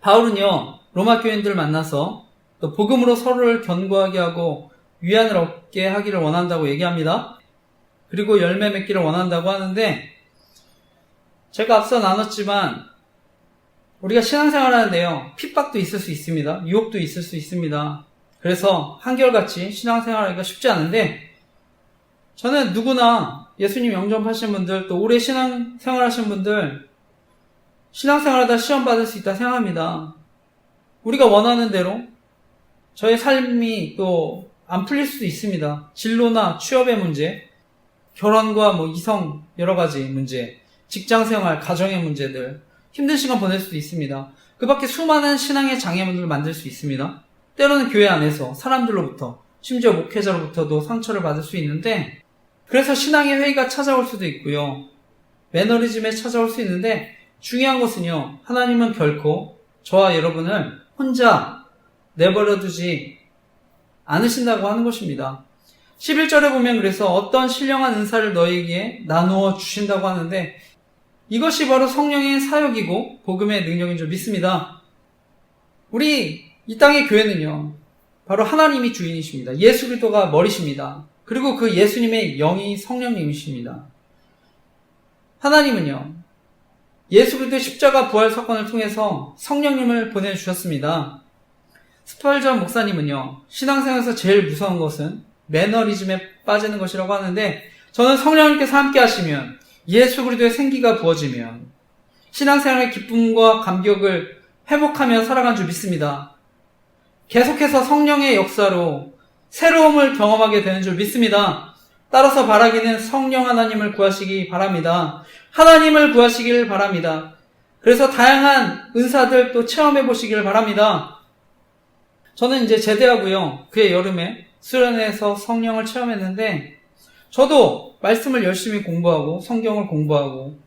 바울은요, 로마 교인들을 만나서 또 복음으로 서로를 견고하게 하고 위안을 얻게 하기를 원한다고 얘기합니다. 그리고 열매 맺기를 원한다고 하는데 제가 앞서 나눴지만 우리가 신앙생활 하는데요, 핍박도 있을 수 있습니다. 유혹도 있을 수 있습니다. 그래서 한결같이 신앙생활하기가 쉽지 않은데 저는 누구나 예수님 영접하신 분들, 또 오래 신앙생활 하신 분들 신앙생활하다 시험 받을 수 있다 생각합니다. 우리가 원하는 대로 저의 삶이 또 안 풀릴 수도 있습니다. 진로나 취업의 문제, 결혼과 이성 여러 가지 문제, 직장생활, 가정의 문제들, 힘든 시간 보낼 수도 있습니다. 그 밖에 수많은 신앙의 장애물들을 만들 수 있습니다. 때로는 교회 안에서 사람들로부터, 심지어 목회자로부터도 상처를 받을 수 있는데 그래서 신앙의 회의가 찾아올 수도 있고요. 매너리즘에 찾아올 수 있는데 중요한 것은요, 하나님은 결코 저와 여러분을 혼자 내버려 두지 않으신다고 하는 것입니다. 11절에 보면 그래서 어떤 신령한 은사를 너희에게 나누어 주신다고 하는데 이것이 바로 성령의 사역이고 복음의 능력인 줄 믿습니다. 우리 이 땅의 교회는요, 바로 하나님이 주인이십니다. 예수 그리스도가 머리십니다. 그리고 그 예수님의 영이 성령님이십니다. 하나님은요, 예수 그리스도의 십자가 부활 사건을 통해서 성령님을 보내주셨습니다. 스펄전 목사님은요, 신앙생활에서 제일 무서운 것은 매너리즘에 빠지는 것이라고 하는데, 저는 성령님께서 함께 하시면, 예수 그리스도의 생기가 부어지면 신앙생활의 기쁨과 감격을 회복하며 살아간 줄 믿습니다. 계속해서 성령의 역사로 새로움을 경험하게 되는 줄 믿습니다. 따라서 바라기는 성령 하나님을 구하시기 바랍니다. 하나님을 구하시길 바랍니다. 그래서 다양한 은사들 또 체험해 보시길 바랍니다. 저는 이제 제대하고요, 그해 여름에 수련회에서 성령을 체험했는데, 저도 말씀을 열심히 공부하고 성경을 공부하고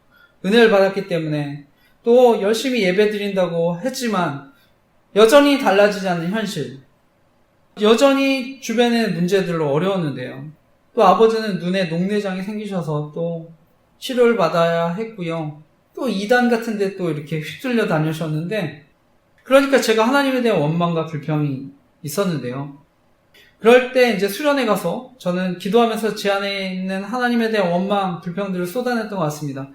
은혜를 받았기 때문에 또 열심히 예배 드린다고 했지만 여전히 달라지지 않는 현실, 여전히 주변의 문제들로 어려웠는데요. 또 아버지는 눈에 녹내장이 생기셔서 또 치료를 받아야 했고요. 또 이단 같은 데 또 이렇게 휩쓸려 다니셨는데, 그러니까 제가 하나님에 대한 원망과 불평이 있었는데요. 그럴 때 이제 수련회 가서 저는 기도하면서 제 안에 있는 하나님에 대한 원망, 불평들을 쏟아냈던 것 같습니다.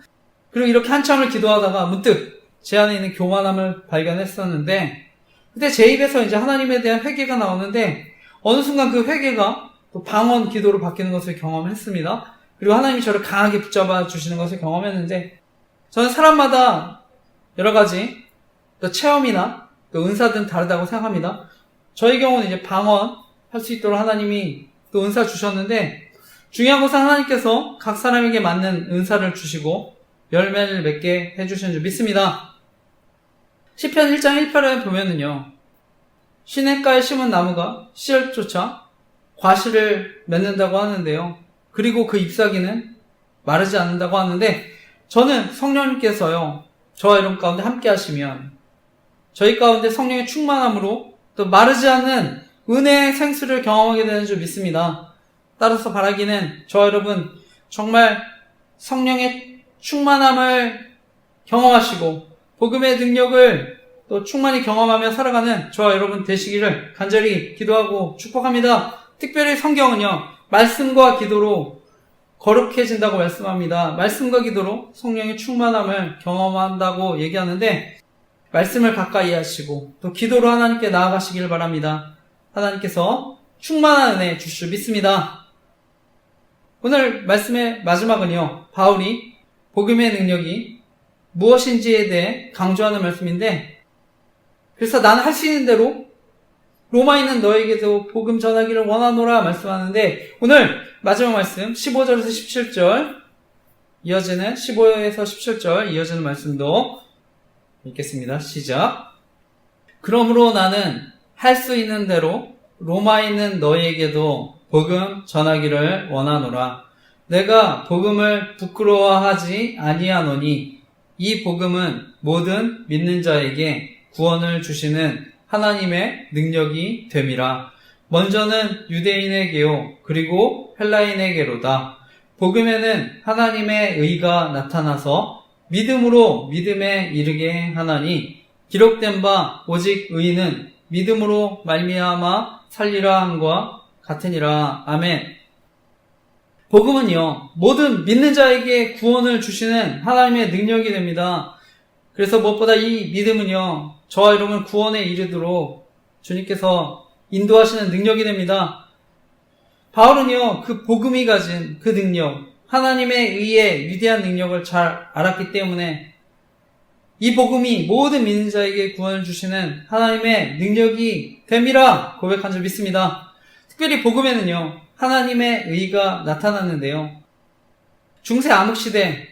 그리고 이렇게 한참을 기도하다가 문득 제 안에 있는 교만함을 발견했었는데, 그때 제 입에서 이제 하나님에 대한 회개가 나오는데, 어느 순간 그 회개가 또 방언 기도로 바뀌는 것을 경험했습니다. 그리고 하나님이 저를 강하게 붙잡아 주시는 것을 경험했는데, 저는 사람마다 여러 가지 또 체험이나 또 은사들은 다르다고 생각합니다. 저희 경우는 이제 방언 할 수 있도록 하나님이 또 은사 주셨는데, 중요한 것은 하나님께서 각 사람에게 맞는 은사를 주시고 열매를 맺게 해주시는 줄 믿습니다. 시편 1장 1편에 보면은요, 시냇가에 심은 나무가 씨를 쫓아 과실을 맺는다고 하는데요. 그리고 그 잎사귀는 마르지 않는다고 하는데, 저는 성령님께서요, 저와 여러분 가운데 함께 하시면 저희 가운데 성령의 충만함으로 또 마르지 않는 은혜의 생수를 경험하게 되는 줄 믿습니다. 따라서 바라기는 저와 여러분 정말 성령의 충만함을 경험하시고 복음의 능력을 또 충만히 경험하며 살아가는 저와 여러분 되시기를 간절히 기도하고 축복합니다. 특별히 성경은요, 말씀과 기도로 거룩해진다고 말씀합니다. 말씀과 기도로 성령의 충만함을 경험한다고 얘기하는데, 말씀을 가까이 하시고 또 기도로 하나님께 나아가시길 바랍니다. 하나님께서 충만한 은혜 주실 줄 믿습니다. 오늘 말씀의 마지막은요, 바울이 복음의 능력이 무엇인지에 대해 강조하는 말씀인데, 그래서 나는 할 수 있는 대로 로마에 있는 너에게도 복음 전하기를 원하노라 말씀하는데, 오늘 마지막 말씀 15절에서 17절 이어지는 15에서 17절 이어지는 말씀도 읽겠습니다. 시작. 그러므로 나는 할 수 있는 대로 로마에 있는 너희에게도 복음 전하기를 원하노라. 내가 복음을 부끄러워하지 아니하노니 이 복음은 모든 믿는 자에게 구원을 주시는 하나님의 능력이 됨이라. 먼저는 유대인에게요, 그리고 헬라인에게로다. 복음에는 하나님의 의가 나타나서 믿음으로 믿음에 이르게 하나니, 기록된 바 오직 의인은 믿음으로 말미암아 살리라 함과 같으니라. 아멘. 복음은요, 모든 믿는 자에게 구원을 주시는 하나님의 능력이 됩니다. 그래서 무엇보다 이 믿음은요, 저와 여러분 구원에 이르도록 주님께서 인도하시는 능력이 됩니다. 바울은요, 그 복음이 가진 그 능력, 하나님의 의의 위대한 능력을 잘 알았기 때문에 이 복음이 모든 믿는 자에게 구원을 주시는 하나님의 능력이 됨이라 고백한 줄 믿습니다. 특별히 복음에는요, 하나님의 의가 나타났는데요. 중세 암흑시대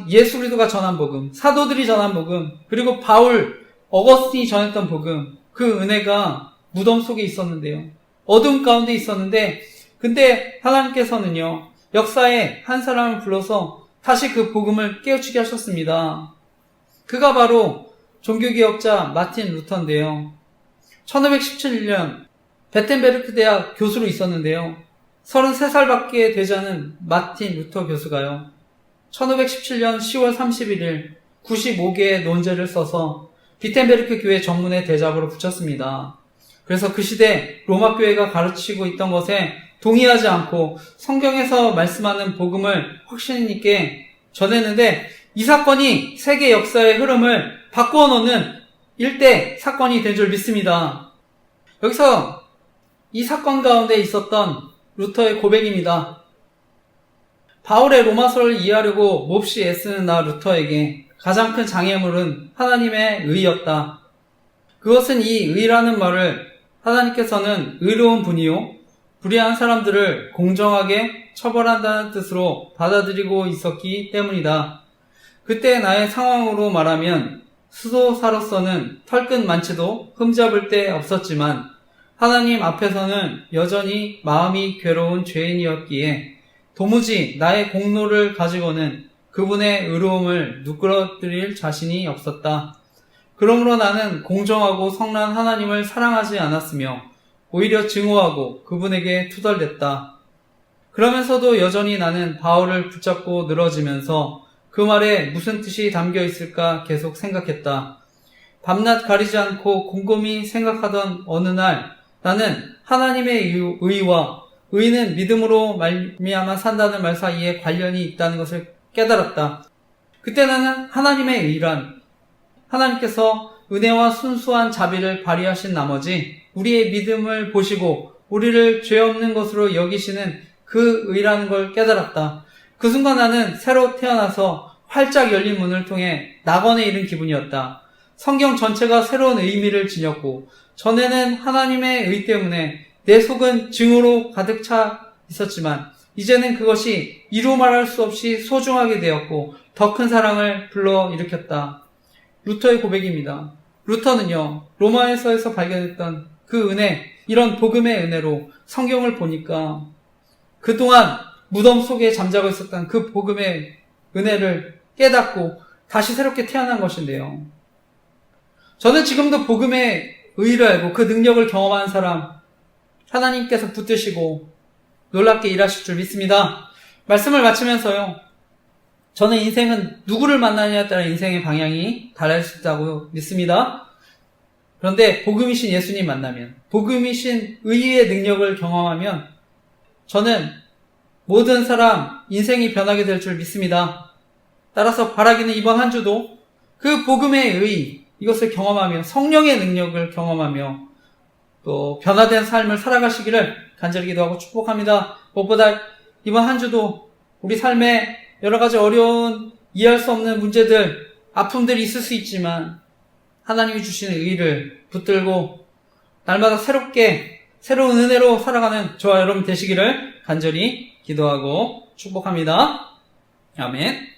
예수 그리스도가 전한 복음, 사도들이 전한 복음, 그리고 바울, 어거스틴이 전했던 복음, 그 은혜가 무덤 속에 있었는데요. 어둠 가운데 있었는데, 근데 하나님께서는요, 역사에 한 사람을 불러서 다시 그 복음을 깨우치게 하셨습니다. 그가 바로 종교개혁자 마틴 루터인데요. 1517년 베텐베르크 대학 교수로 있었는데요. 33살밖에 되지 않은 마틴 루터 교수가요. 1517년 10월 31일 95개의 논제를 써서 비텐베르크 교회 정문에 대잡으로 붙였습니다. 그래서 그 시대 로마 교회가 가르치고 있던 것에 동의하지 않고 성경에서 말씀하는 복음을 확신 있게 전했는데, 이 사건이 세계 역사의 흐름을 바꾸어 놓는 일대 사건이 된 줄 믿습니다. 여기서 이 사건 가운데 있었던 루터의 고백입니다. 바울의 로마서를 이해하려고 몹시 애쓰는 나 루터에게 가장 큰 장애물은 하나님의 의였다. 그것은 이 의라는 말을 하나님께서는 의로운 분이요 불의한 사람들을 공정하게 처벌한다는 뜻으로 받아들이고 있었기 때문이다. 그때 나의 상황으로 말하면 수도사로서는 털끝 많지도 흠잡을 데 없었지만 하나님 앞에서는 여전히 마음이 괴로운 죄인이었기에 도무지 나의 공로를 가지고는 그분의 의로움을 누그러뜨릴 자신이 없었다. 그러므로 나는 공정하고 선한 하나님을 사랑하지 않았으며 오히려 증오하고 그분에게 투덜댔다. 그러면서도 여전히 나는 바울을 붙잡고 늘어지면서 그 말에 무슨 뜻이 담겨 있을까 계속 생각했다. 밤낮 가리지 않고 곰곰이 생각하던 어느 날 나는 하나님의 의와 의는 믿음으로 말미암아 산다는 말 사이에 관련이 있다는 것을 깨달았다. 그때 나는 하나님의 의란 하나님께서 은혜와 순수한 자비를 발휘하신 나머지 우리의 믿음을 보시고 우리를 죄 없는 것으로 여기시는 그 의라는 걸 깨달았다. 그 순간 나는 새로 태어나서 활짝 열린 문을 통해 낙원에 이른 기분이었다. 성경 전체가 새로운 의미를 지녔고 전에는 하나님의 의 때문에 내 속은 증오로 가득 차 있었지만 이제는 그것이 이루 말할 수 없이 소중하게 되었고 더 큰 사랑을 불러일으켰다. 루터의 고백입니다. 루터는요, 로마에서에서 발견했던 그 은혜, 이런 복음의 은혜로 성경을 보니까 그동안 무덤 속에 잠자고 있었던 그 복음의 은혜를 깨닫고 다시 새롭게 태어난 것인데요. 저는 지금도 복음의 의를 알고 그 능력을 경험한 사람, 하나님께서 붙드시고 놀랍게 일하실 줄 믿습니다. 말씀을 마치면서요, 저는 인생은 누구를 만나느냐에 따라 인생의 방향이 달라질 수 있다고 믿습니다. 그런데 복음이신 예수님 만나면, 복음이신 의의 능력을 경험하면 저는 모든 사람 인생이 변하게 될 줄 믿습니다. 따라서 바라기는 이번 한 주도 그 복음의 의, 이것을 경험하며 성령의 능력을 경험하며 또 변화된 삶을 살아가시기를 간절히 기도하고 축복합니다. 무엇보다 이번 한 주도 우리 삶에 여러 가지 어려운 이해할 수 없는 문제들, 아픔들이 있을 수 있지만 하나님이 주시는 의를 붙들고 날마다 새로운 은혜로 살아가는 저와 여러분 되시기를 간절히 기도하고 축복합니다. 아멘.